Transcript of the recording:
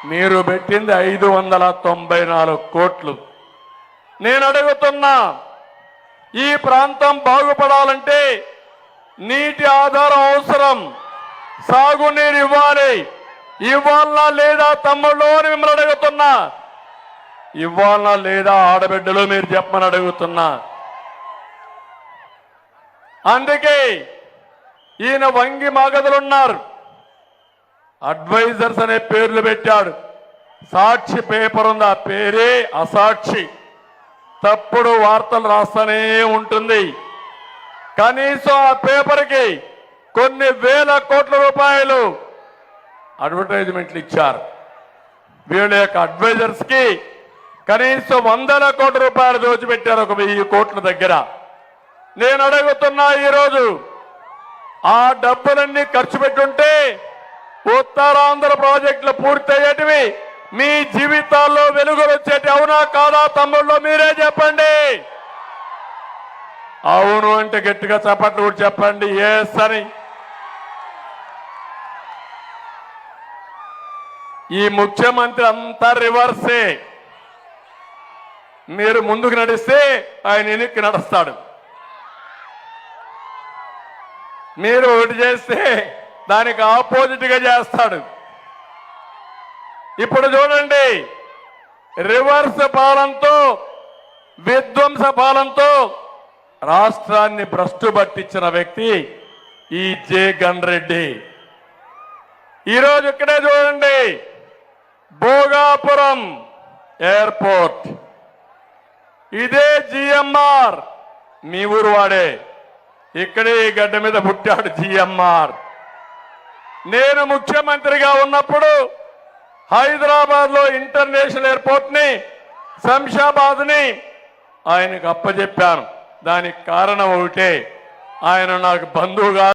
మీరు పెట్టింది 594 కోట్లు. నేను అడుగుతున్నా, ఈ ప్రాంతం బాగుపడాలంటే నీటి ఆధారం అవసరం, సాగునీరు ఇవ్వాలి. ఇవ్వాలనా లేదా తమ్ముళ్ళు అని మిమ్మల్ని అడుగుతున్నా. ఇవ్వాలనా లేదా ఆడబిడ్డలు మీరు చెప్పమని అడుగుతున్నా. అందుకే ఈయన వంగి మాగదులున్నారు, అడ్వైజర్స్ అనే పేర్లు పెట్టాడు. సాక్షి పేపర్ ఉంది, ఆ పేరే అసాక్షి. తప్పుడు వార్తలు రాస్తూనే ఉంటుంది. కనీసం ఆ పేపర్కి కొన్ని వేల కోట్ల రూపాయలు అడ్వర్టైజ్మెంట్లు ఇచ్చారు. వీళ్ళ యొక్క అడ్వైజర్స్ కి కనీసం 100 కోట్ల రూపాయలు దోచిపెట్టారు, 1000 కోట్ల దగ్గర. నేను అడుగుతున్నా, ఈరోజు ఆ డబ్బులన్నీ ఖర్చు పెట్టుంటే ఉత్తరాంధ్ర ప్రాజెక్టులు పూర్తయ్యేటివి, మీ జీవితాల్లో వెలుగులు వచ్చేటి. అవునా కాదా తమ్ముళ్ళు? మీరే చెప్పండి. అవును అంటే గట్టిగా చప్పట్లు కూడా చెప్పండి ఎస్ అని. ఈ ముఖ్యమంత్రి అంతా రివర్సే. మీరు ముందుకు నడిస్తే ఆయన వెనక్కి నడుస్తాడు. మీరు ఒకటి చేస్తే దానికి ఆపోజిట్ గా చేస్తాడు. ఇప్పుడు చూడండి, రివర్స్ పాలనతో, విధ్వంస పాలనతో రాష్ట్రాన్ని భ్రష్టు పట్టించిన వ్యక్తి ఈ జగన్ రెడ్డి. ఈరోజు ఇక్కడే చూడండి, భోగాపురం ఎయిర్పోర్ట్, ఇదే జిఎంఆర్, మీ ఊరు వాడే, ఇక్కడే ఈ గడ్డ మీద పుట్టాడు జిఎంఆర్. నేను ముఖ్యమంత్రిగా ఉన్నప్పుడు హైదరాబాద్ లో ఇంటర్నేషనల్ ఎయిర్పోర్ట్ ని, శంషాబాద్ ని ఆయనకు అప్పచెప్పాను. దానికి కారణం ఒకటే, ఆయన నాకు బంధువుగా